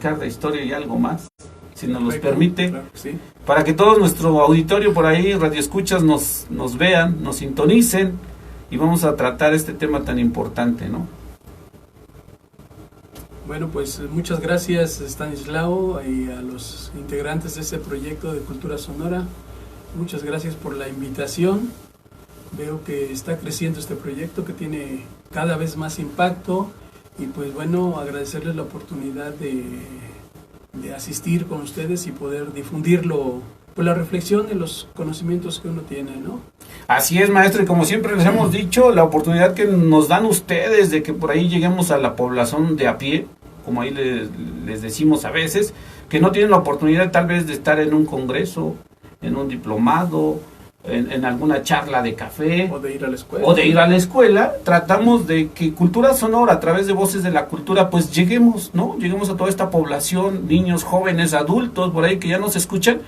platicar de historia y algo más, si nos los permite, claro, sí. Para que todo nuestro auditorio por ahí, radioescuchas, nos vean, nos sintonicen, y vamos a tratar este tema tan importante, ¿no? Bueno, pues muchas gracias, Stanislao, y a los integrantes de este proyecto de Cultura Sonora. Muchas gracias por la invitación. Veo que está creciendo este proyecto, que tiene cada vez más impacto, y pues bueno, agradecerles la oportunidad de asistir con ustedes y poder difundirlo, pues la reflexión y los conocimientos que uno tiene, ¿no? Así es, maestro, y como siempre les hemos dicho, la oportunidad que nos dan ustedes de que por ahí lleguemos a la población de a pie, como ahí les decimos a veces, que no tienen la oportunidad tal vez de estar en un congreso, en un diplomado, en alguna charla de café, o de ir a la escuela. Tratamos de que Cultura Sonora, a través de Voces de la Cultura, pues lleguemos, ¿no? Lleguemos a toda esta población, niños, jóvenes, adultos, por ahí que ya nos escuchan,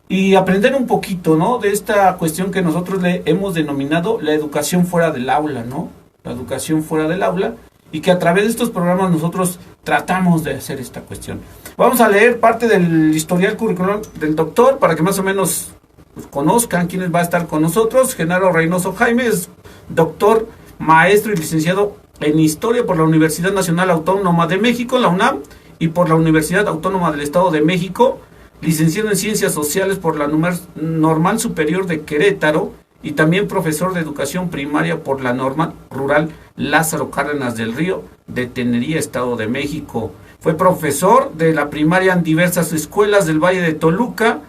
y aprender un poquito, ¿no? De esta cuestión que nosotros le hemos denominado la educación fuera del aula, ¿no? La educación fuera del aula, y que a través de estos programas nosotros tratamos de hacer esta cuestión. Vamos a leer parte del historial curricular del doctor para que más o menos pues, conozcan quiénes va a estar con nosotros. Genaro Reynoso Jaime es doctor, maestro y licenciado en Historia por la Universidad Nacional Autónoma de México, la UNAM, y por la Universidad Autónoma del Estado de México, licenciado en Ciencias Sociales por la Normal Superior de Querétaro, y también profesor de Educación Primaria por la Normal Rural Lázaro Cárdenas del Río de Tenería, Estado de México. Fue profesor de la primaria en diversas escuelas del Valle de Toluca,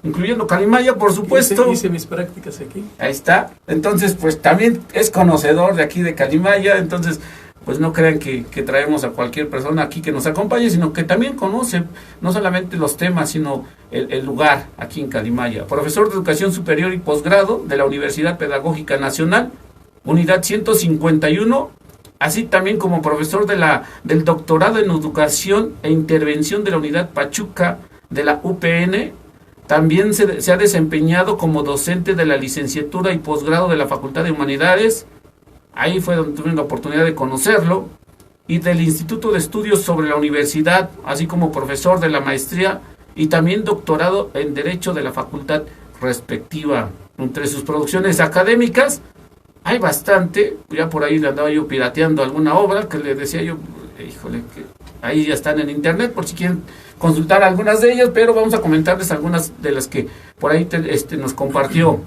incluyendo Calimaya, por supuesto. Hice mis prácticas aquí. Ahí está. Entonces, pues también es conocedor de aquí de Calimaya. Entonces, pues no crean que traemos a cualquier persona aquí que nos acompañe, sino que también conoce no solamente los temas, sino el lugar aquí en Calimaya. Profesor de Educación Superior y Posgrado de la Universidad Pedagógica Nacional, Unidad 151, así también como profesor del doctorado en Educación e Intervención de la Unidad Pachuca de la UPN. También se ha desempeñado como docente de la licenciatura y posgrado de la Facultad de Humanidades. Ahí fue donde tuve la oportunidad de conocerlo. Y del Instituto de Estudios sobre la Universidad, así como profesor de la maestría y también doctorado en Derecho de la facultad respectiva. Entre sus producciones académicas hay bastante. Ya por ahí le andaba yo pirateando alguna obra que le decía yo, híjole, que ahí ya están en internet por si quieren consultar algunas de ellas, pero vamos a comentarles algunas de las que por ahí nos compartió.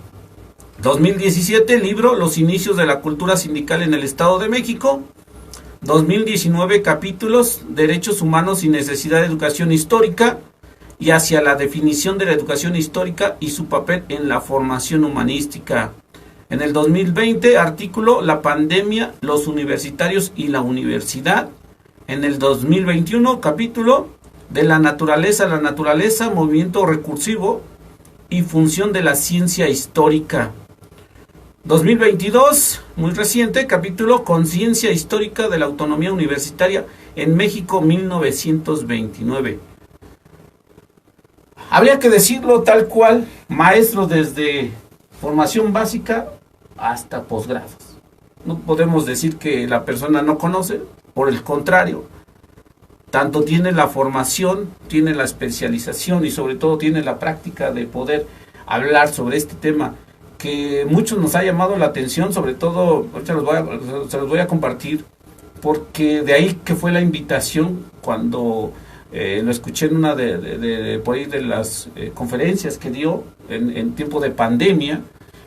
2017, libro Los inicios de la cultura sindical en el Estado de México. 2019, capítulos Derechos humanos y necesidad de educación histórica y hacia la definición de la educación histórica y su papel en la formación humanística. En el 2020, artículo La pandemia, los universitarios y la universidad. En el 2021, capítulo De la naturaleza a la naturaleza, movimiento recursivo y función de la ciencia histórica. 2022, muy reciente, capítulo Conciencia histórica de la autonomía universitaria en México 1929. Habría que decirlo tal cual, maestro desde formación básica hasta posgrados. No podemos decir que la persona no conoce, por el contrario, tanto tiene la formación, tiene la especialización y sobre todo tiene la práctica de poder hablar sobre este tema que muchos nos ha llamado la atención, sobre todo, ahorita se los voy a compartir, porque de ahí que fue la invitación cuando lo escuché en una por ahí de las conferencias que dio en tiempo de pandemia,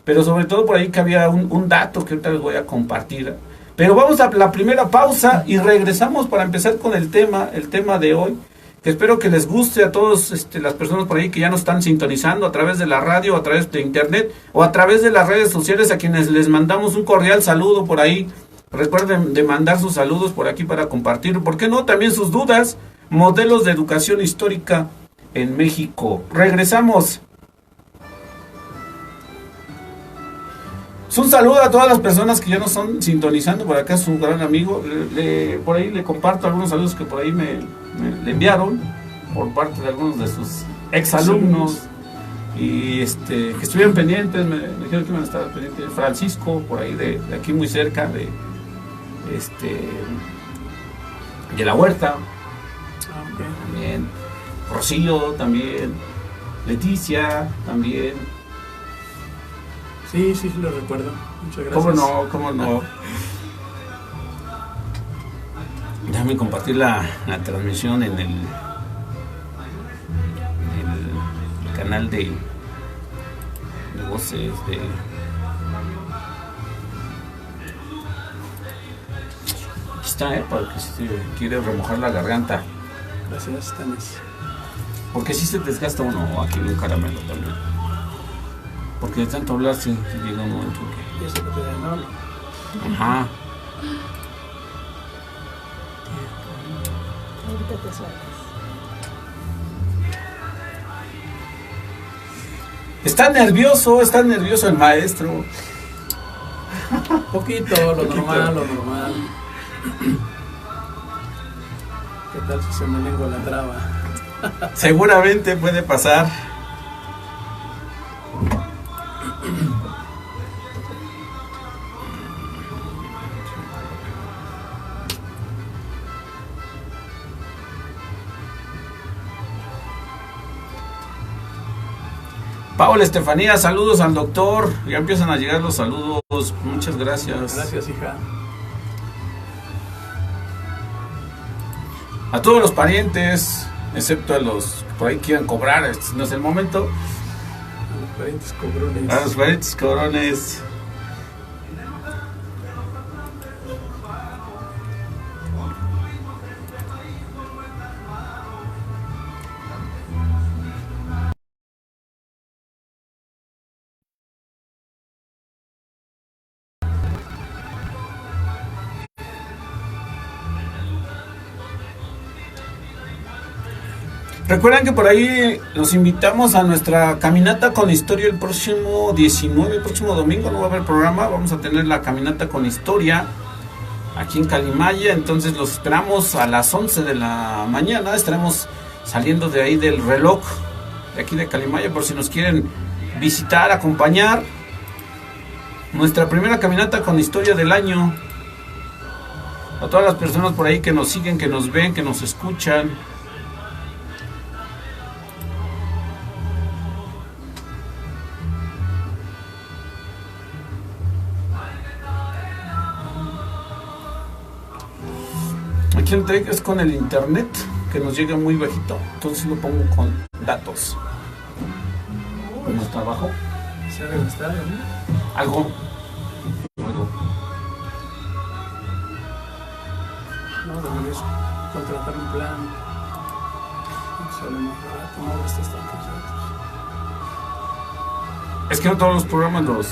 pero sobre todo por ahí que había un dato que ahorita les voy a compartir. Pero vamos a la primera pausa y regresamos para empezar con el tema de hoy, que espero que les guste a todos las personas por ahí que ya nos están sintonizando a través de la radio, a través de internet o a través de las redes sociales, a quienes les mandamos un cordial saludo por ahí. Recuerden de mandar sus saludos por aquí para compartir, ¿por qué no? También sus dudas, modelos de educación histórica en México. Regresamos. Un saludo a todas las personas que ya nos están sintonizando. Por acá su gran amigo, por ahí le comparto algunos saludos que por ahí le enviaron por parte de algunos de sus exalumnos y que estuvieron pendientes, me dijeron que iban a estar pendientes. Francisco, por ahí de aquí muy cerca de la Huerta, también. Rocío también. Leticia también. Sí, lo recuerdo. Muchas gracias. ¿Cómo no? Déjame compartir la transmisión en el canal de voces de... Aquí está, para que si quiere remojar la garganta. Gracias, Tanis. Porque si se desgasta uno aquí en un caramelo también. Porque de tanto hablar sí llega un momento que... ¿Y eso que te da no? Ajá. Ahorita te sueltas. Está nervioso el maestro. Poquito, lo normal. ¿Qué tal si se me lengua la traba? Seguramente puede pasar. Paola Estefanía, saludos al doctor. Ya empiezan a llegar los saludos. Muchas gracias. Gracias, hija. A todos los parientes, excepto a los que por ahí quieran cobrar, este no es el momento. A los parientes cobrones. A los parientes cobrones. Recuerden que por ahí los invitamos a nuestra caminata con historia el próximo 19, el próximo domingo no va a haber programa, vamos a tener la caminata con historia aquí en Calimaya, entonces los esperamos a las 11 de la mañana, estaremos saliendo de ahí del reloj de aquí de Calimaya por si nos quieren visitar, acompañar. Nuestra primera caminata con historia del año. A todas las personas por ahí que nos siguen, que nos ven, que nos escuchan. Aquí el trick es con el internet, que nos llega muy bajito, entonces lo pongo con datos. ¿Cómo está abajo? ¿Se debe estar, no? Algo. No, deberías contratar un plan. Sale más barato, no gastas tantos datos. Es que no todos los programas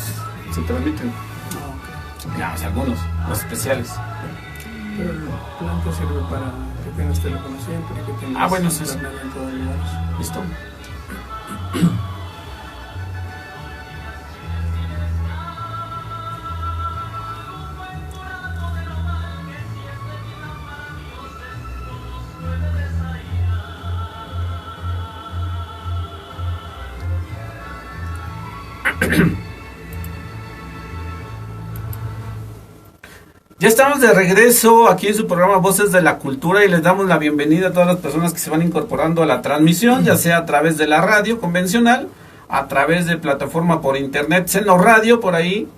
se transmiten. Ah, ok. Ya, algunos, los especiales. Pero el plan te sirve para que tengas teléfono siempre y que tengas bueno, sí, internet en todos lugares. Listo. Ya estamos de regreso aquí en su programa Voces de la Cultura y les damos la bienvenida a todas las personas que se van incorporando a la transmisión, ya sea a través de la radio convencional, a través de plataforma por internet, Seno Radio por ahí,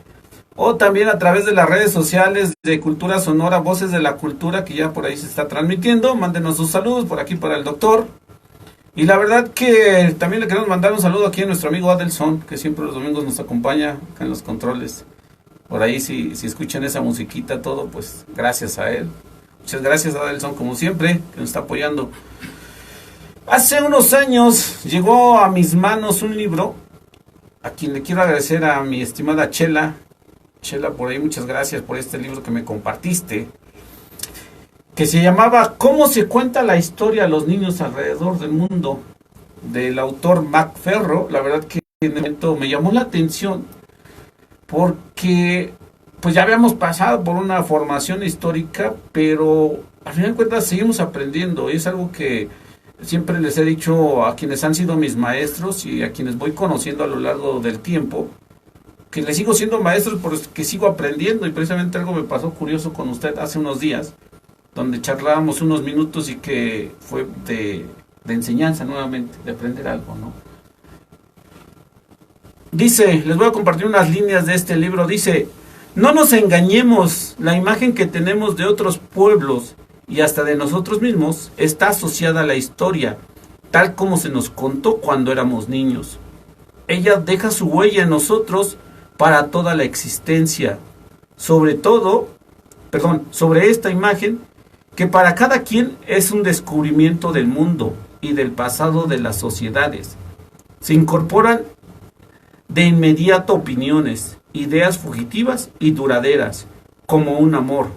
o también a través de las redes sociales de Cultura Sonora, Voces de la Cultura, que ya por ahí se está transmitiendo. Mándenos sus saludos por aquí para el doctor. Y la verdad que también le queremos mandar un saludo aquí a nuestro amigo Adelson, que siempre los domingos nos acompaña acá en los controles. Por ahí si escuchan esa musiquita, todo, pues gracias a él. Muchas gracias a Adelson, como siempre, que nos está apoyando. Hace unos años llegó a mis manos un libro, a quien le quiero agradecer a mi estimada Chela. Chela, por ahí muchas gracias por este libro que me compartiste, que se llamaba ¿Cómo se cuenta la historia a los niños alrededor del mundo?, del autor Mac Ferro. La verdad que en el momento me llamó la atención, porque pues ya habíamos pasado por una formación histórica, pero al final de cuentas seguimos aprendiendo. Y es algo que siempre les he dicho a quienes han sido mis maestros y a quienes voy conociendo a lo largo del tiempo, que les sigo siendo maestros porque sigo aprendiendo. Y precisamente algo me pasó curioso con usted hace unos días, donde charlábamos unos minutos y que fue de enseñanza nuevamente, de aprender algo, ¿no? Dice, les voy a compartir unas líneas de este libro, dice: no nos engañemos, la imagen que tenemos de otros pueblos y hasta de nosotros mismos está asociada a la historia, tal como se nos contó cuando éramos niños. Ella deja su huella en nosotros para toda la existencia. Sobre esta imagen, que para cada quien es un descubrimiento del mundo y del pasado de las sociedades. Se incorporan de inmediato opiniones, ideas fugitivas y duraderas, como un amor,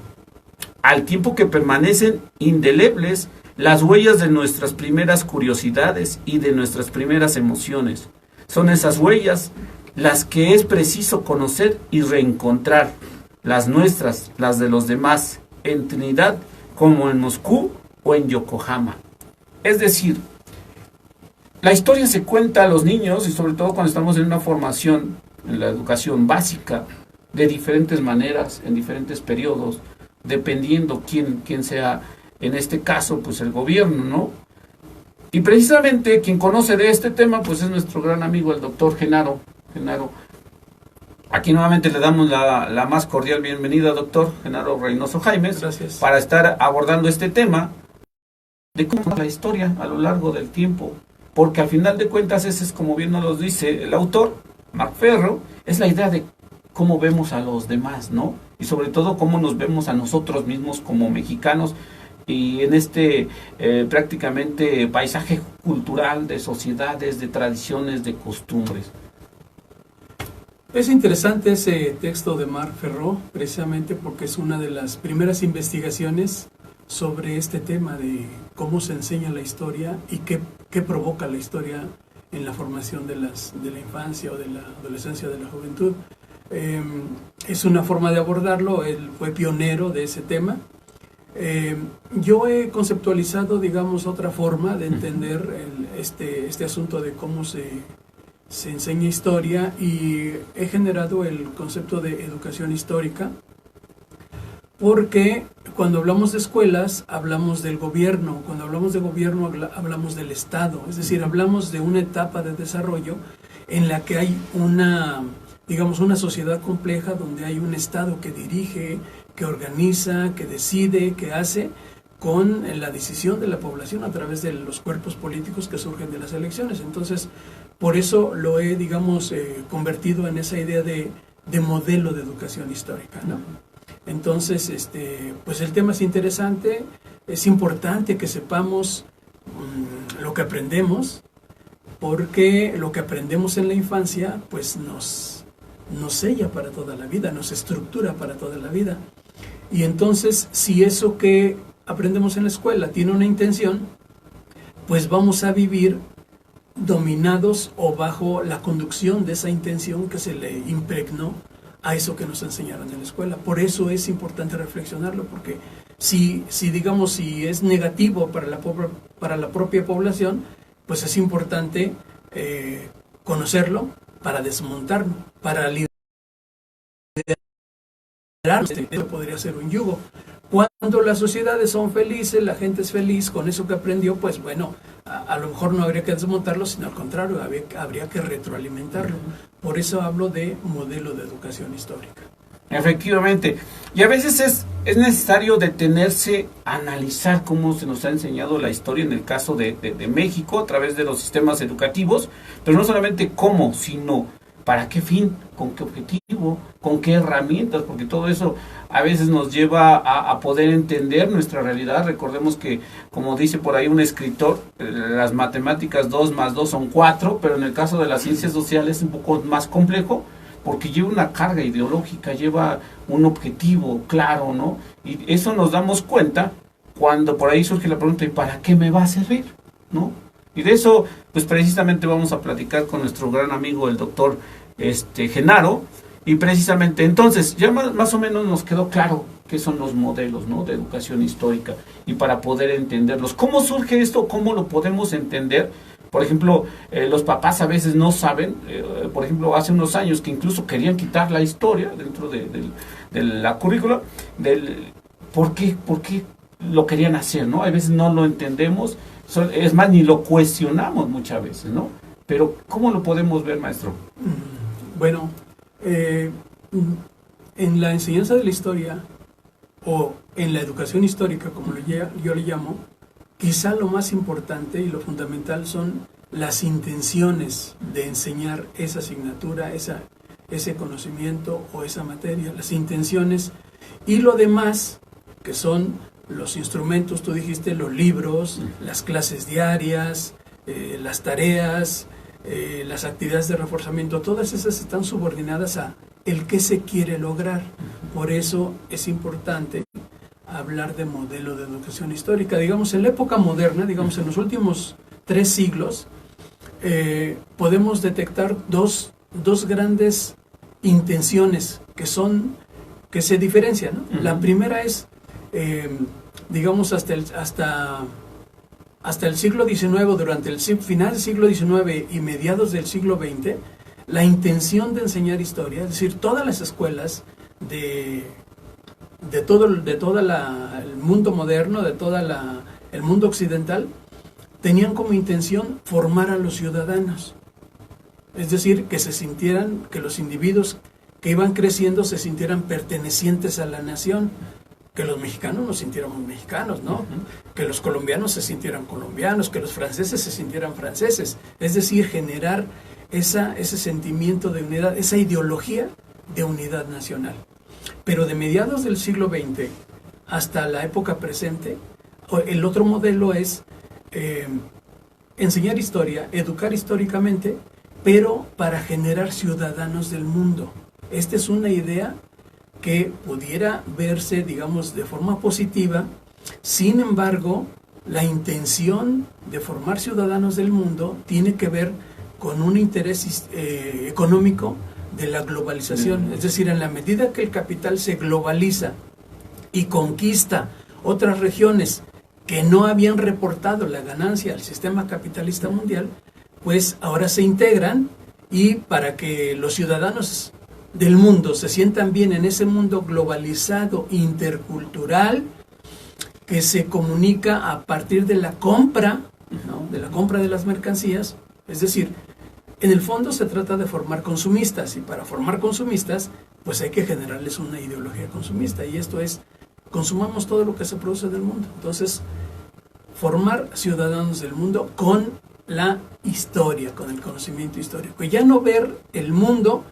al tiempo que permanecen indelebles las huellas de nuestras primeras curiosidades y de nuestras primeras emociones. Son esas huellas las que es preciso conocer y reencontrar, las nuestras, las de los demás, en Trinidad, como en Moscú o en Yokohama. Es decir, la historia se cuenta a los niños, y sobre todo cuando estamos en una formación, en la educación básica, de diferentes maneras, en diferentes periodos, dependiendo quién sea, en este caso, pues el gobierno, ¿no? Y precisamente quien conoce de este tema, pues es nuestro gran amigo, el doctor Genaro. Aquí nuevamente le damos la más cordial bienvenida, doctor Genaro Reynoso Jaimes. Gracias. Para estar abordando este tema de cómo es la historia a lo largo del tiempo. Porque al final de cuentas, ese es, como bien nos lo dice el autor, Marc Ferro, es la idea de cómo vemos a los demás, ¿no? Y sobre todo cómo nos vemos a nosotros mismos como mexicanos, y en este prácticamente paisaje cultural de sociedades, de tradiciones, de costumbres. Es interesante ese texto de Marc Ferro, precisamente porque es una de las primeras investigaciones sobre este tema de cómo se enseña la historia y qué provoca la historia en la formación de la infancia o de la adolescencia, de la juventud. Es una forma de abordarlo, él fue pionero de ese tema. Yo he conceptualizado, digamos, otra forma de entender este asunto de cómo se enseña historia, y he generado el concepto de educación histórica, porque cuando hablamos de escuelas hablamos del gobierno, cuando hablamos de gobierno hablamos del Estado, es decir, hablamos de una etapa de desarrollo en la que hay una sociedad compleja donde hay un Estado que dirige, que organiza, que decide, que hace con la decisión de la población a través de los cuerpos políticos que surgen de las elecciones. Entonces, por eso lo he, convertido en esa idea de modelo de educación histórica, ¿no? Entonces, pues el tema es interesante, es importante que sepamos lo que aprendemos, porque lo que aprendemos en la infancia, pues nos sella para toda la vida, nos estructura para toda la vida. Y entonces, si eso que aprendemos en la escuela tiene una intención, pues vamos a vivir dominados o bajo la conducción de esa intención que se le impregnó a eso que nos enseñaron en la escuela. Por eso es importante reflexionarlo, porque si es negativo para la propia población, pues es importante conocerlo para desmontarlo, para liderar. Eso podría ser un yugo. Cuando las sociedades son felices, la gente es feliz con eso que aprendió, pues bueno, a lo mejor no habría que desmontarlo, sino al contrario, habría que retroalimentarlo. Por eso hablo de modelo de educación histórica. Efectivamente, y a veces es necesario detenerse a analizar cómo se nos ha enseñado la historia en el caso de México a través de los sistemas educativos, pero no solamente cómo, sino para qué fin, con qué objetivo, con qué herramientas, porque todo eso a veces nos lleva a poder entender nuestra realidad. Recordemos que, como dice por ahí un escritor, las matemáticas 2 más 2 son 4, pero en el caso de las ciencias sociales es un poco más complejo, porque lleva una carga ideológica, lleva un objetivo claro, ¿no? Y eso nos damos cuenta cuando por ahí surge la pregunta: ¿y para qué me va a servir? ¿No? Y de eso, pues precisamente vamos a platicar con nuestro gran amigo, el doctor Genaro. Y precisamente, entonces, ya más o menos nos quedó claro qué son los modelos, ¿no?, de educación histórica, y para poder entenderlos. ¿Cómo surge esto? ¿Cómo lo podemos entender? Por ejemplo, los papás a veces no saben, por ejemplo, hace unos años que incluso querían quitar la historia dentro de la currícula, ¿por qué lo querían hacer, ¿no? A veces no lo entendemos, es más, ni lo cuestionamos muchas veces, ¿no? Pero, ¿cómo lo podemos ver, maestro? Bueno, en la enseñanza de la historia, o en la educación histórica, como yo le llamo, quizá lo más importante y lo fundamental son las intenciones de enseñar esa asignatura, ese conocimiento o esa materia, las intenciones, y lo demás, que son los instrumentos, tú dijiste, los libros, las clases diarias, las tareas, las actividades de reforzamiento, todas esas están subordinadas a el que se quiere lograr. Por eso es importante hablar de modelo de educación histórica. Digamos, en la época moderna, digamos, en los últimos 3 siglos, podemos detectar dos grandes intenciones que se diferencian, ¿no? La primera es, digamos, hasta el siglo XIX, durante el final del siglo XIX y mediados del siglo XX, la intención de enseñar historia, es decir, todas las escuelas de todo el mundo moderno, de todo el mundo occidental, tenían como intención formar a los ciudadanos. Es decir, que que los individuos que iban creciendo se sintieran pertenecientes a la nación, que los mexicanos nos sintiéramos mexicanos, ¿no? Que los colombianos se sintieran colombianos, que los franceses se sintieran franceses. Es decir, generar ese sentimiento de unidad, esa ideología de unidad nacional. Pero de mediados del siglo XX hasta la época presente, el otro modelo es enseñar historia, educar históricamente, pero para generar ciudadanos del mundo. Esta es una idea que pudiera verse, digamos, de forma positiva. Sin embargo, la intención de formar ciudadanos del mundo tiene que ver con un interés económico de la globalización. Es decir, en la medida que el capital se globaliza y conquista otras regiones que no habían reportado la ganancia al sistema capitalista mundial, pues ahora se integran, y para que los ciudadanos del mundo se sientan bien en ese mundo globalizado, intercultural, que se comunica a partir de la compra, ¿no? De la compra de las mercancías. Es decir, en el fondo se trata de formar consumistas, y para formar consumistas pues hay que generarles una ideología consumista, y esto es: consumamos todo lo que se produce del mundo. Entonces, formar ciudadanos del mundo con la historia, con el conocimiento histórico, y ya no ver el mundo,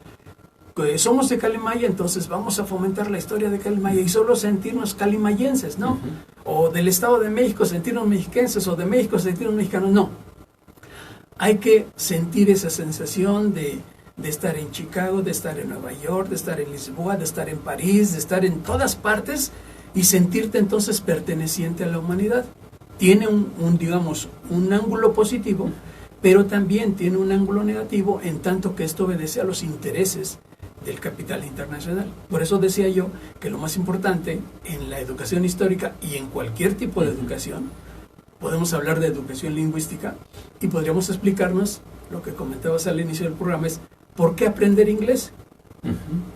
que somos de Calimaya, entonces vamos a fomentar la historia de Calimaya y solo sentirnos calimayenses, ¿no? O del Estado de México sentirnos mexiquenses, o de México sentirnos mexicanos. No, hay que sentir esa sensación de estar en Chicago, de estar en Nueva York, de estar en Lisboa, de estar en París, de estar en todas partes, y sentirte entonces perteneciente a la humanidad. Tiene digamos, un ángulo positivo, pero también tiene un ángulo negativo, en tanto que esto obedece a los intereses del capital internacional. Por eso decía yo que lo más importante en la educación histórica, y en cualquier tipo de educación, podemos hablar de educación lingüística, y podríamos explicarnos lo que comentabas al inicio del programa, es ¿por qué aprender inglés?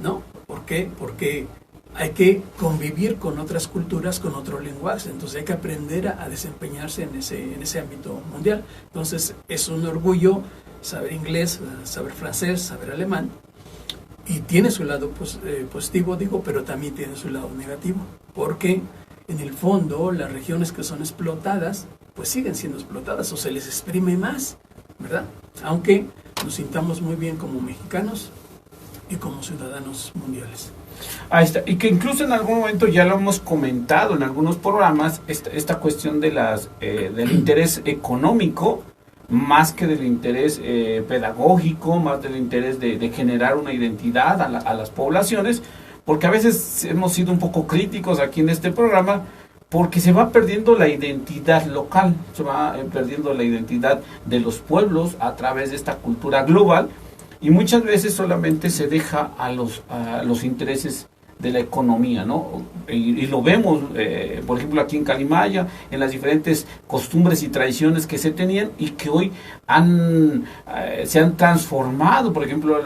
¿No? ¿Por qué? Porque hay que convivir con otras culturas, con otro lenguaje. Entonces hay que aprender a desempeñarse en ese ámbito mundial. Entonces es un orgullo saber inglés, saber francés, saber alemán, y tiene su lado positivo, digo, pero también tiene su lado negativo, porque en el fondo las regiones que son explotadas pues siguen siendo explotadas, o se les exprime más, ¿verdad? Aunque nos sintamos muy bien como mexicanos y como ciudadanos mundiales. Ahí está. Y que incluso en algún momento ya lo hemos comentado en algunos programas, esta cuestión de del interés económico, más que del interés pedagógico, más del interés de generar una identidad a las poblaciones, porque a veces hemos sido un poco críticos aquí en este programa, porque se va perdiendo la identidad local, se va perdiendo la identidad de los pueblos a través de esta cultura global, y muchas veces solamente se deja a los intereses de la economía, ¿no? Y lo vemos, por ejemplo, aquí en Calimaya, en las diferentes costumbres y tradiciones que se tenían y que hoy se han transformado. Por ejemplo,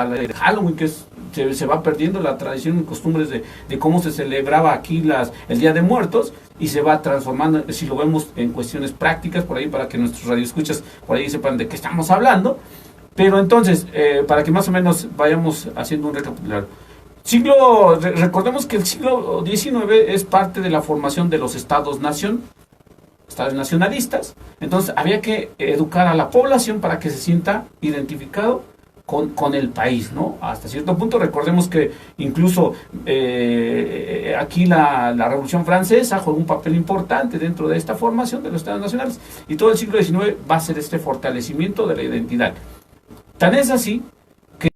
de Halloween, que se va perdiendo la tradición y costumbres de cómo se celebraba aquí el Día de Muertos, y se va transformando, si lo vemos en cuestiones prácticas, por ahí para que nuestros radioescuchas por ahí sepan de qué estamos hablando. Pero entonces, para que más o menos vayamos haciendo un recapitulado. Recordemos que el siglo XIX es parte de la formación de los estados nacionalistas. Entonces había que educar a la población para que se sienta identificado con el país, ¿no? Hasta cierto punto. Recordemos que incluso aquí la Revolución Francesa juega un papel importante dentro de esta formación de los estados nacionales, y todo el siglo XIX va a ser este fortalecimiento de la identidad. Tan es así que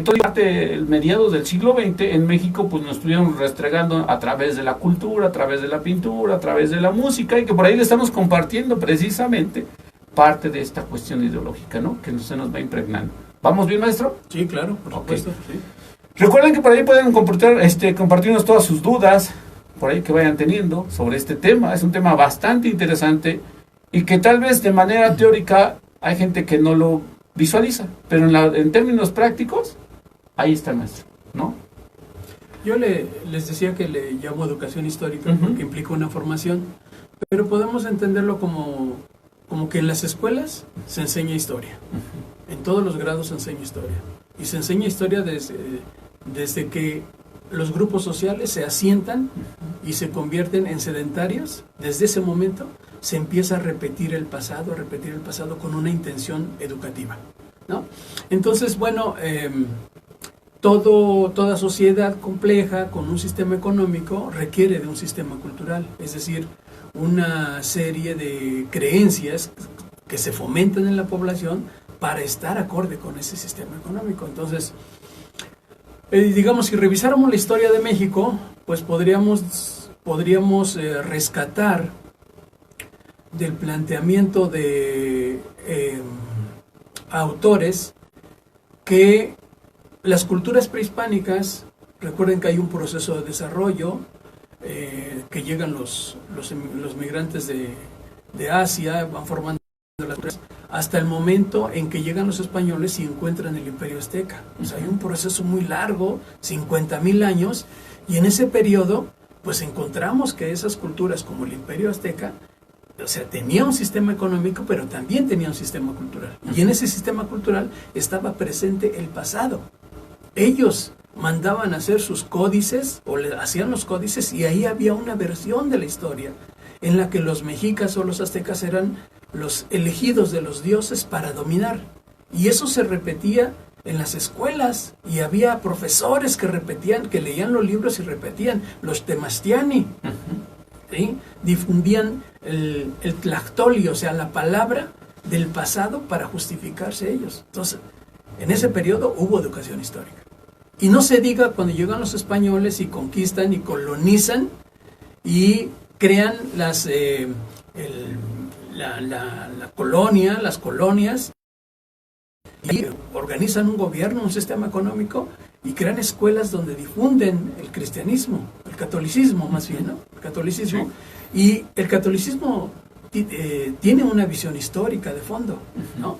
toda parte el mediados del siglo XX en México pues nos estuvieron restregando a través de la cultura, a través de la pintura, a través de la música, y que por ahí le estamos compartiendo precisamente parte de esta cuestión ideológica, ¿no? Que se nos va impregnando. ¿Vamos bien, maestro? Sí, claro, por supuesto. Sí. Recuerden que por ahí pueden compartirnos todas sus dudas, por ahí que vayan teniendo sobre este tema. Es un tema bastante interesante y que tal vez de manera teórica hay gente que no lo visualiza, pero en términos prácticos, ahí está el maestro, ¿no? Yo les decía que le llamo educación histórica porque implica una formación, pero podemos entenderlo como que en las escuelas se enseña historia. En todos los grados se enseña historia. Y se enseña historia desde que los grupos sociales se asientan y se convierten en sedentarios. Desde ese momento se empieza a repetir el pasado con una intención educativa, ¿no? Entonces, bueno, toda sociedad compleja con un sistema económico requiere de un sistema cultural, es decir, una serie de creencias que se fomentan en la población para estar acorde con ese sistema económico. Entonces, digamos, si revisáramos la historia de México, pues podríamos rescatar del planteamiento de autores que las culturas prehispánicas, recuerden que hay un proceso de desarrollo, que llegan los migrantes de Asia, van formando las culturas, hasta el momento en que llegan los españoles y encuentran el Imperio Azteca. O sea, hay un proceso muy largo, 50,000 años, y en ese periodo, pues encontramos que esas culturas como el Imperio Azteca, o sea, tenía un sistema económico, pero también tenía un sistema cultural. Y en ese sistema cultural estaba presente el pasado. Ellos mandaban hacer sus códices, o hacían los códices, y ahí había una versión de la historia, en la que los mexicas o los aztecas eran los elegidos de los dioses para dominar. Y eso se repetía en las escuelas, y había profesores que repetían, que leían los libros y repetían, los Temastiani, ¿sí? Difundían el tlactoli, o sea, la palabra del pasado para justificarse ellos. Entonces, en ese periodo hubo educación histórica. Y no se diga cuando llegan los españoles y conquistan y colonizan y crean la colonia, las colonias, y organizan un gobierno, un sistema económico, y crean escuelas donde difunden el cristianismo, el catolicismo más bien, ¿no? El catolicismo. Sí. Y el catolicismo tiene una visión histórica de fondo, ¿no?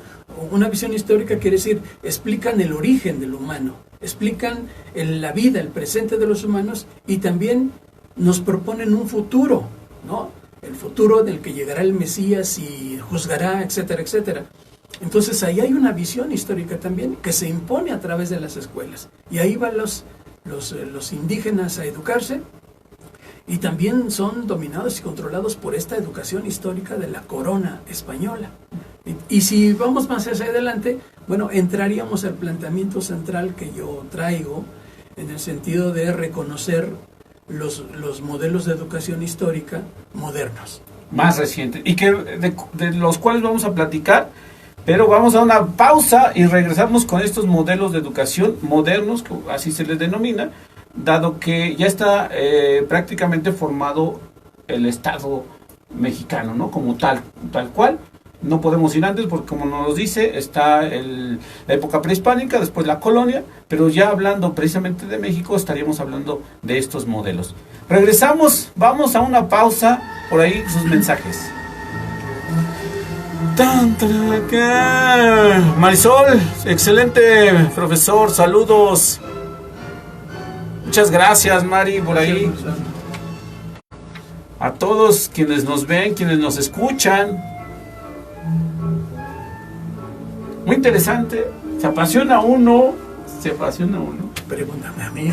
Una visión histórica quiere decir, explican el origen del humano, explican la vida, el presente de los humanos, y también nos proponen un futuro, ¿no? El futuro del que llegará el Mesías y juzgará, etcétera, etcétera. Entonces ahí hay una visión histórica también que se impone a través de las escuelas. Y ahí van los indígenas a educarse, y también son dominados y controlados por esta educación histórica de la corona española. Y si vamos más hacia adelante, bueno, entraríamos al planteamiento central que yo traigo, en el sentido de reconocer los modelos de educación histórica modernos. Más recientes, y que de los cuales vamos a platicar, pero vamos a una pausa y regresamos con estos modelos de educación modernos, que así se les denomina, dado que ya está prácticamente formado el Estado mexicano, ¿no? Como tal cual. No podemos ir antes porque, como nos dice, está la época prehispánica, después la colonia, pero ya hablando precisamente de México estaríamos hablando de estos modelos. Regresamos, vamos a una pausa, por ahí sus mensajes. Marisol, excelente profesor, saludos. Muchas gracias, Mari, por ahí. A todos quienes nos ven, quienes nos escuchan. Muy interesante. Se apasiona uno. Pregúntame a mí.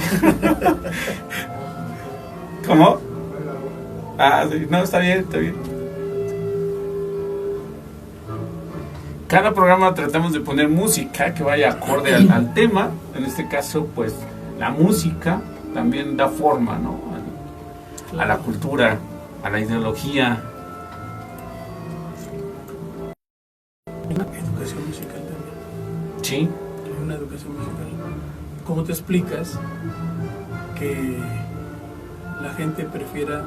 ¿Cómo? Sí, no, está bien. Cada programa tratamos de poner música que vaya acorde al tema. En este caso, pues, la música también da forma, ¿no? A la cultura, a la ideología. Una educación musical también. Sí. Una educación musical. ¿Cómo te explicas que la gente prefiera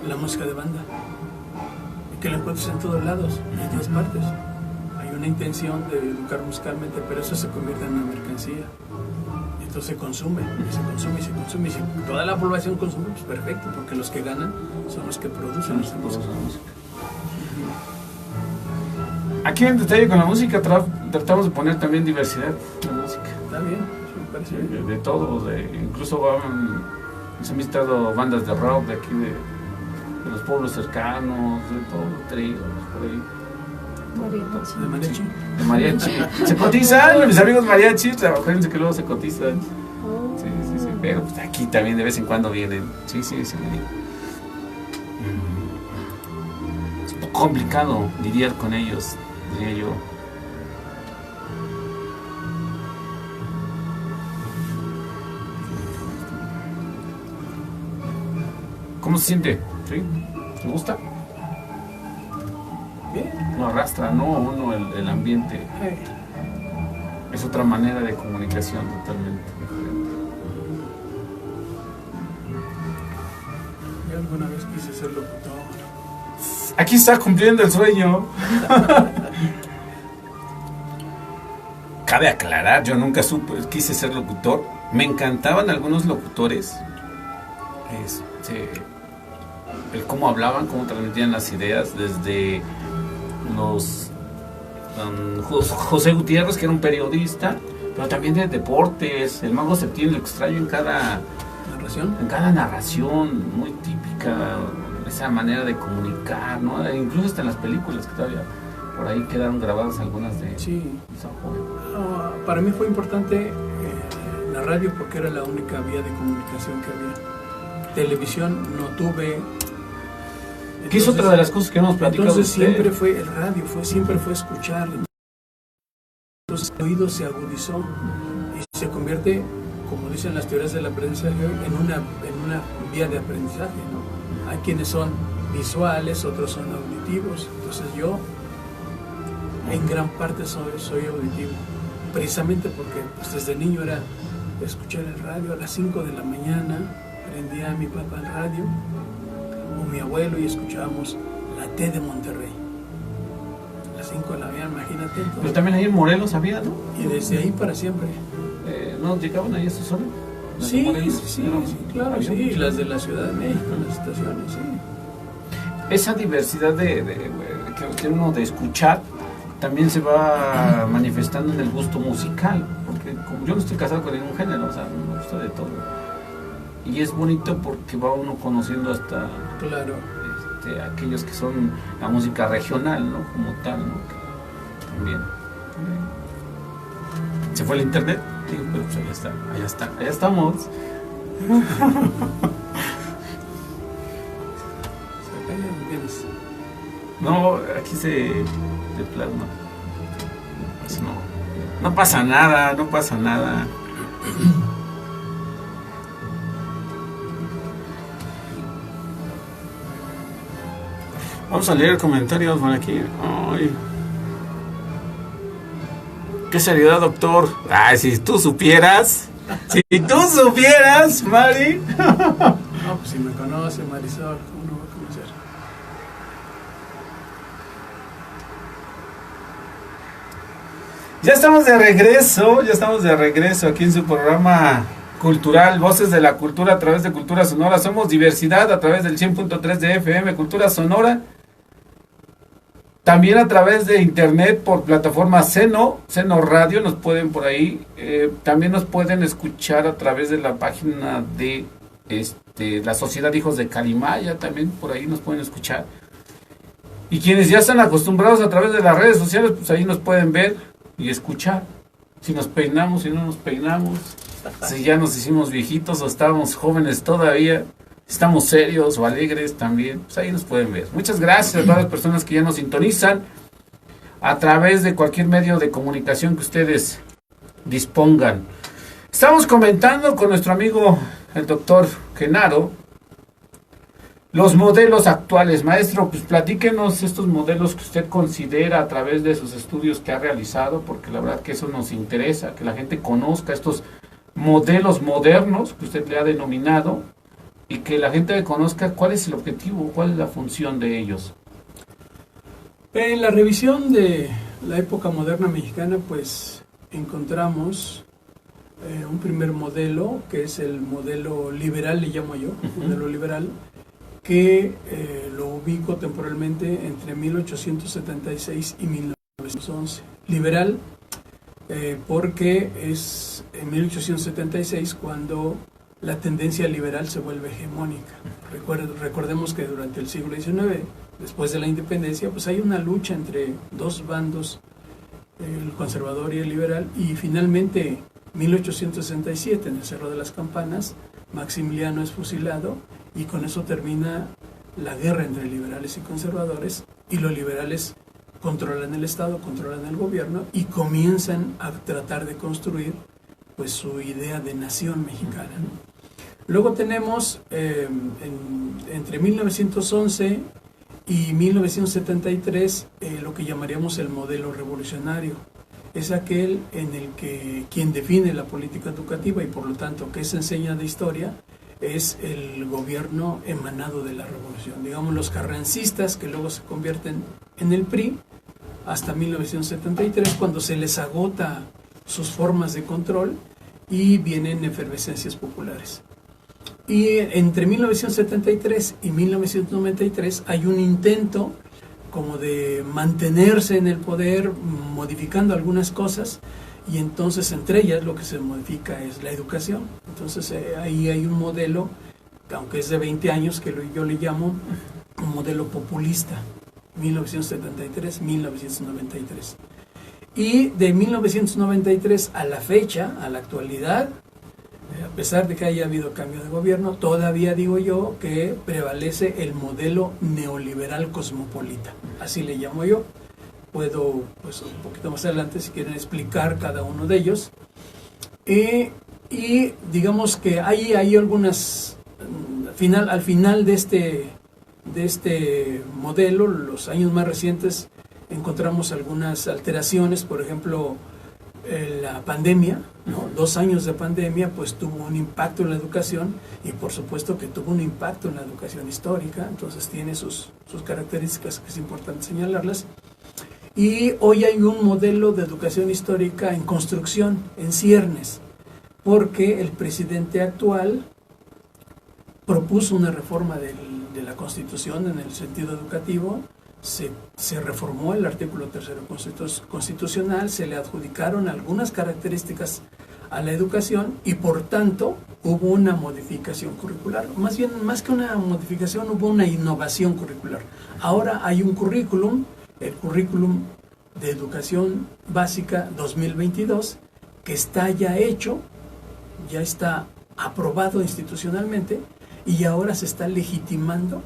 la música de banda? Y que la encuentres en todos lados, en todas partes. Hay una intención de educar musicalmente, pero eso se convierte en una mercancía. Entonces se consume. Y si toda la población consume, pues perfecto, porque los que ganan son los que producen esa música. Aquí en Detalle con la Música tratamos de poner también diversidad en la música. Está bien, eso me parece bien. De todo, incluso se han visto bandas de rock de aquí de los pueblos cercanos, de todo, tríos, por ahí. ¿De mariachi? De mariachi. Se cotizan, mis amigos mariachis, acuérdense que luego se cotizan. Sí, pero pues aquí también de vez en cuando vienen. Sí. Es un poco complicado lidiar con ellos, diría yo. ¿Cómo se siente? ¿Sí? ¿Te gusta? Bien. No arrastra, ¿no? Uno el ambiente. Es otra manera de comunicación totalmente diferente. Yo alguna vez quise ser locutor. Aquí está cumpliendo el sueño. Cabe aclarar, yo nunca quise ser locutor. Me encantaban algunos locutores. El cómo hablaban, cómo transmitían las ideas, desde los José Gutiérrez, que era un periodista, pero también de deportes, el Mago Septién, lo extraño en cada narración, muy típica, esa manera de comunicar, ¿no? Incluso hasta en las películas que todavía por ahí quedaron grabadas algunas de San Juan. Para mí fue importante la radio porque era la única vía de comunicación que había. Televisión no tuve. ¿Qué es otra de las cosas que hemos platicado? Entonces siempre fue el radio, siempre fue escuchar. Entonces el oído se agudizó y se convierte, como dicen las teorías del aprendizaje, en una vía de aprendizaje, ¿no? Hay quienes son visuales, otros son auditivos. Entonces yo en gran parte soy auditivo, precisamente porque pues, desde niño era escuchar el radio a las 5 de la mañana. Prendía a mi papá el radio o mi abuelo y escuchábamos la T de Monterrey a las 5 de la mañana, imagínate. Entonces, pero también ahí en Morelos había, ¿no? Y desde ahí para siempre. ¿No llegaban ahí a esa zona? Sí, claro, sí, y las de la Ciudad de México, las estaciones, sí. Esa diversidad que uno de escuchar también se va manifestando en el gusto musical, porque como yo no estoy casado con ningún género, o sea, me gusta de todo. Y es bonito porque va uno conociendo hasta aquellos que son la música regional, ¿no? Como tal, ¿no? Que también se fue el internet, sí, pero pues allá estamos. No, aquí se plasma. Pues no pasa nada. Vamos a leer comentarios por aquí. Ay. Qué seriedad, doctor. Ay, si tú supieras, Mari. No, pues si me conoce, Marisol, ¿cómo no va a conocer? Ya estamos de regreso aquí en su programa cultural, Voces de la Cultura a través de Cultura Sonora. Somos diversidad a través del 100.3 de FM, Cultura Sonora. También a través de internet por plataforma Seno Radio, nos pueden por ahí, también nos pueden escuchar a través de la página de la Sociedad Hijos de Calimaya, también por ahí nos pueden escuchar. Y quienes ya están acostumbrados a través de las redes sociales, pues ahí nos pueden ver y escuchar. Si nos peinamos, si no nos peinamos, si ya nos hicimos viejitos o estamos jóvenes todavía, si estamos serios o alegres también, pues ahí nos pueden ver. Muchas gracias a todas las personas que ya nos sintonizan a través de cualquier medio de comunicación que ustedes dispongan. Estamos comentando con nuestro amigo el doctor Genaro los modelos actuales. Maestro, pues platíquenos estos modelos que usted considera a través de sus estudios que ha realizado, porque la verdad que eso nos interesa, que la gente conozca estos modelos modernos que usted le ha denominado y que la gente conozca cuál es el objetivo, cuál es la función de ellos. En la revisión de la época moderna mexicana, pues encontramos un primer modelo, que es el modelo liberal, le llamo yo, modelo liberal, que lo ubico temporalmente entre 1876 y 1911. Liberal porque es en 1876 cuando la tendencia liberal se vuelve hegemónica. Recordemos que durante el siglo XIX, después de la independencia, pues hay una lucha entre dos bandos, el conservador y el liberal, y finalmente 1867, en el Cerro de las Campanas, Maximiliano es fusilado y con eso termina la guerra entre liberales y conservadores, y los liberales controlan el Estado, controlan el gobierno y comienzan a tratar de construir pues su idea de nación mexicana, ¿no? Luego tenemos entre 1911 y 1973 lo que llamaríamos el modelo revolucionario. Es aquel en el que quien define la política educativa y por lo tanto qué se enseña de historia es el gobierno emanado de la revolución. Digamos, los carrancistas que luego se convierten en el PRI hasta 1973, cuando se les agota sus formas de control y vienen efervescencias populares. Y entre 1973 y 1993 hay un intento como de mantenerse en el poder, modificando algunas cosas, y entonces entre ellas lo que se modifica es la educación. Entonces ahí hay un modelo, aunque es de 20 años, que yo le llamo un modelo populista, 1973-1993. Y de 1993 a la fecha, a la actualidad, a pesar de que haya habido cambio de gobierno, todavía digo yo que prevalece el modelo neoliberal cosmopolita, así le llamo yo. Puedo, pues un poquito más adelante, si quieren, explicar cada uno de ellos. Y digamos que hay algunas, al final de este modelo, los años más recientes, encontramos algunas alteraciones. Por ejemplo, la pandemia, ¿no? 2 años de pandemia, pues tuvo un impacto en la educación, y por supuesto que tuvo un impacto en la educación histórica, entonces tiene sus características que es importante señalarlas. Y hoy hay un modelo de educación histórica en construcción, en ciernes, porque el presidente actual propuso una reforma de la Constitución en el sentido educativo. Se reformó el artículo 3º constitucional, se le adjudicaron algunas características a la educación y por tanto hubo una modificación curricular. Más bien, más que una modificación, hubo una innovación curricular. Ahora hay un currículum, el currículum de educación básica 2022, que está ya hecho, ya está aprobado institucionalmente y ahora se está legitimando,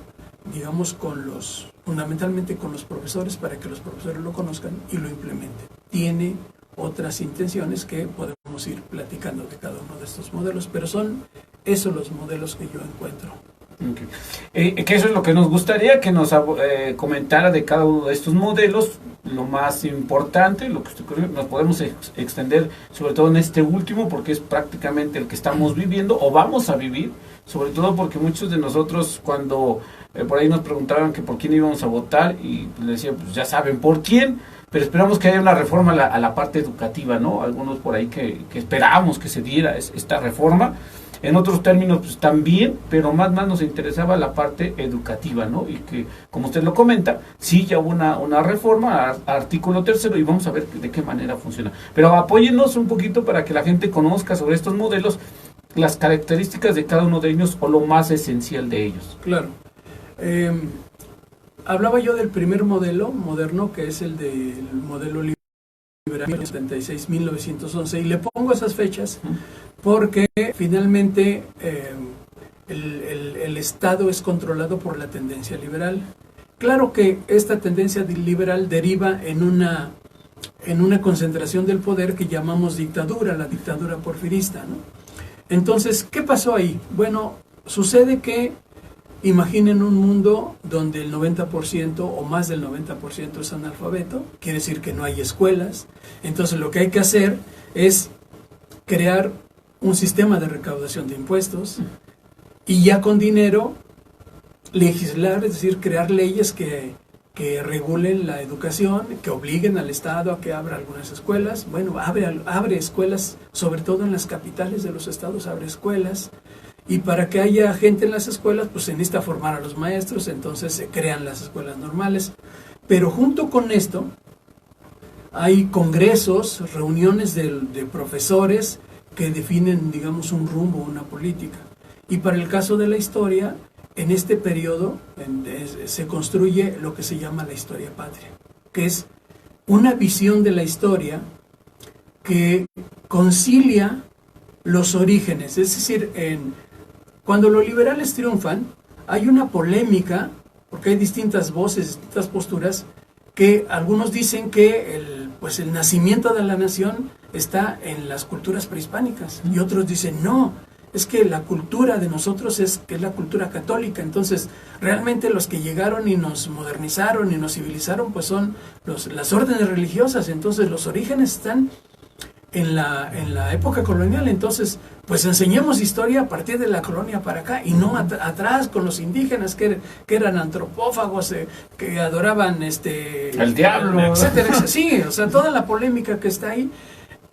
digamos, fundamentalmente con los profesores, para que los profesores lo conozcan y lo implementen. Tiene otras intenciones que podemos ir platicando de cada uno de estos modelos, pero son esos los modelos que yo encuentro. Okay. Que eso es lo que nos gustaría que nos comentara de cada uno de estos modelos, lo más importante, lo que nos podemos extender, sobre todo en este último, porque es prácticamente el que estamos viviendo o vamos a vivir, sobre todo porque muchos de nosotros cuando por ahí nos preguntaban que por quién íbamos a votar, y les decía, pues ya saben por quién, pero esperamos que haya una reforma a la parte educativa, ¿no? Algunos por ahí que esperamos que se diera esta reforma. en otros términos pues también, pero más nos interesaba la parte educativa, ¿no? Y que, como usted lo comenta, sí ya hubo una reforma, artículo 3, y vamos a ver de qué manera funciona. Pero apóyennos un poquito para que la gente conozca sobre estos modelos, las características de cada uno de ellos o lo más esencial de ellos. Claro. Hablaba yo del primer modelo moderno, que es el del modelo liberal 1976-1911, y le pongo esas fechas porque finalmente el Estado es controlado por la tendencia liberal. Claro que esta tendencia liberal deriva en una concentración del poder que llamamos dictadura, la dictadura porfirista, ¿no? Entonces, ¿qué pasó ahí? Bueno, sucede que imaginen un mundo donde el 90% o más del 90% es analfabeto, quiere decir que no hay escuelas. Entonces lo que hay que hacer es crear un sistema de recaudación de impuestos y ya con dinero legislar, es decir, crear leyes que regulen la educación, que obliguen al Estado a que abra algunas escuelas. Bueno, abre escuelas, sobre todo en las capitales de los estados, abre escuelas. Y para que haya gente en las escuelas, pues se necesita formar a los maestros, entonces se crean las escuelas normales. Pero junto con esto, hay congresos, reuniones de profesores que definen, digamos, un rumbo, una política. Y para el caso de la historia, en este periodo se construye lo que se llama la historia patria, que es una visión de la historia que concilia los orígenes, es decir, cuando los liberales triunfan, hay una polémica, porque hay distintas voces, distintas posturas, que algunos dicen que el nacimiento de la nación está en las culturas prehispánicas, y otros dicen, no, es que la cultura de nosotros es la cultura católica. Entonces, realmente los que llegaron y nos modernizaron y nos civilizaron, pues son las órdenes religiosas. Entonces, los orígenes están en la época colonial. Entonces, pues enseñemos historia a partir de la colonia para acá y no atrás con los indígenas que eran antropófagos, que adoraban el diablo, etcétera. Sí, o sea, toda la polémica que está ahí.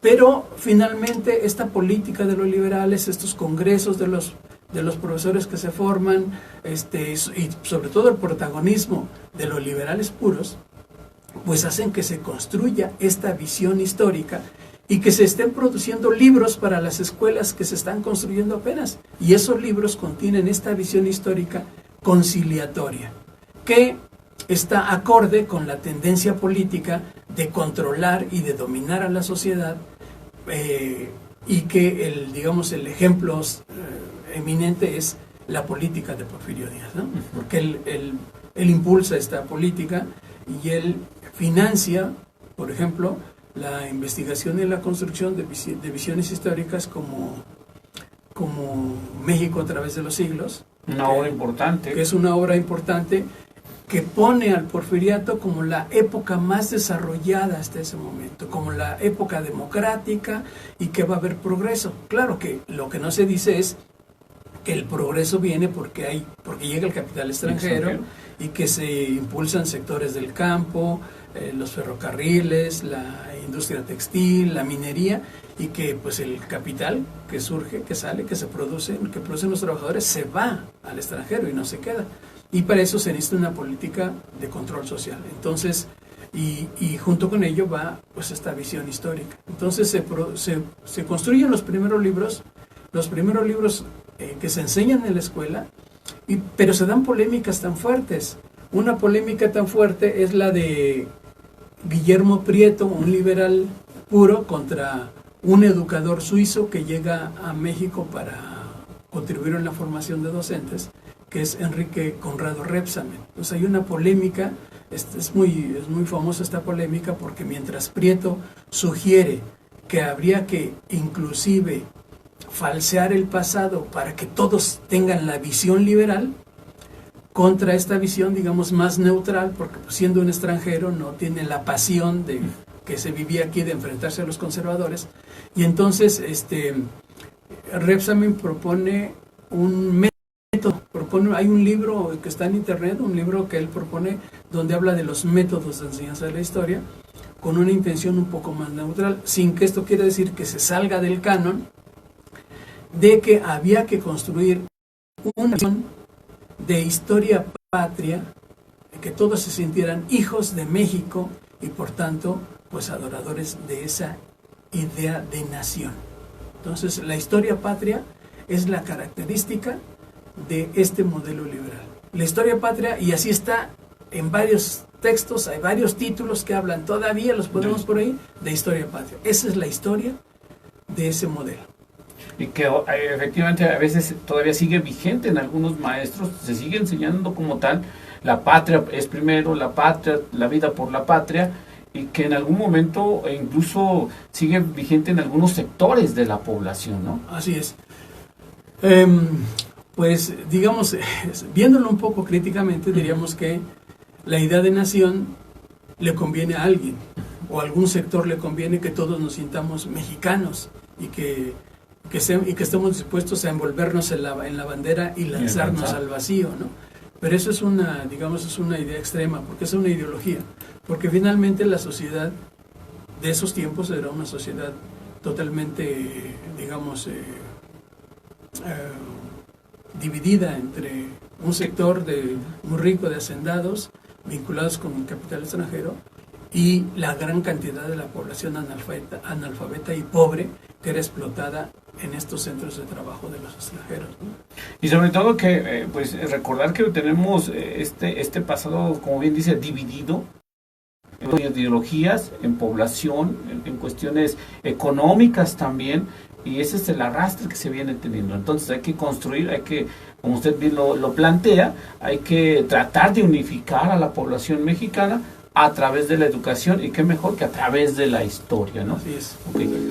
Pero finalmente esta política de los liberales, estos congresos de los profesores que se forman, y sobre todo el protagonismo de los liberales puros, pues hacen que se construya esta visión histórica y que se estén produciendo libros para las escuelas que se están construyendo apenas. Y esos libros contienen esta visión histórica conciliatoria, que está acorde con la tendencia política de controlar y de dominar a la sociedad, y que el ejemplo eminente es la política de Porfirio Díaz, ¿no? Porque él impulsa esta política y él financia, por ejemplo, la investigación y la construcción de visiones históricas como México a través de los siglos. Una obra importante. Que es una obra importante que pone al porfiriato como la época más desarrollada hasta ese momento, como la época democrática y que va a haber progreso. Claro que lo que no se dice es que el progreso viene porque llega el capital extranjero y que se impulsan sectores del campo, los ferrocarriles, la industria textil, la minería, y que pues el capital que surge, que sale, que producen los trabajadores se va al extranjero y no se queda. Y para eso se necesita una política de control social. Entonces, y junto con ello va pues esta visión histórica. Entonces se construyen los primeros libros que se enseñan en la escuela, pero se dan polémicas tan fuertes. Una polémica tan fuerte es la de Guillermo Prieto, un liberal puro, contra un educador suizo que llega a México para contribuir en la formación de docentes, que es Enrique Conrado Rebsamen. Entonces hay una polémica, es muy famosa esta polémica, porque mientras Prieto sugiere que habría que inclusive falsear el pasado para que todos tengan la visión liberal, contra esta visión, digamos, más neutral, porque siendo un extranjero no tiene la pasión de que se vivía aquí de enfrentarse a los conservadores. Y entonces Rebsamen propone un método, hay un libro que está en internet, un libro que él propone donde habla de los métodos de enseñanza de la historia con una intención un poco más neutral, sin que esto quiera decir que se salga del canon, de que había que construir una nación de historia patria, que todos se sintieran hijos de México y por tanto pues adoradores de esa idea de nación. Entonces la historia patria es la característica de este modelo liberal. La historia patria, y así está en varios textos, hay varios títulos que hablan, todavía los ponemos por ahí, de historia patria. Esa es la historia de ese modelo. Y que efectivamente a veces todavía sigue vigente en algunos maestros, se sigue enseñando como tal, la patria es primero, la patria, la vida por la patria, y que en algún momento incluso sigue vigente en algunos sectores de la población, ¿no? Así es. Pues digamos, viéndolo un poco críticamente, diríamos que la idea de nación le conviene a alguien, o a algún sector le conviene que todos nos sintamos mexicanos y que estemos dispuestos a envolvernos en la bandera y lanzarnos al vacío, ¿no? Pero eso es una idea extrema, porque es una ideología, porque finalmente la sociedad de esos tiempos era una sociedad totalmente, dividida entre un sector muy rico de hacendados vinculados con el capital extranjero y la gran cantidad de la población analfabeta y pobre que era explotada en estos centros de trabajo de los extranjeros, ¿no? Y sobre todo que pues recordar que tenemos este pasado, como bien dice, dividido en ideologías, en población, en cuestiones económicas también, y ese es el arrastre que se viene teniendo. Entonces hay que construir, hay que, como usted bien lo plantea, hay que tratar de unificar a la población mexicana a través de la educación, y qué mejor que a través de la historia, ¿no? Así es. Okay.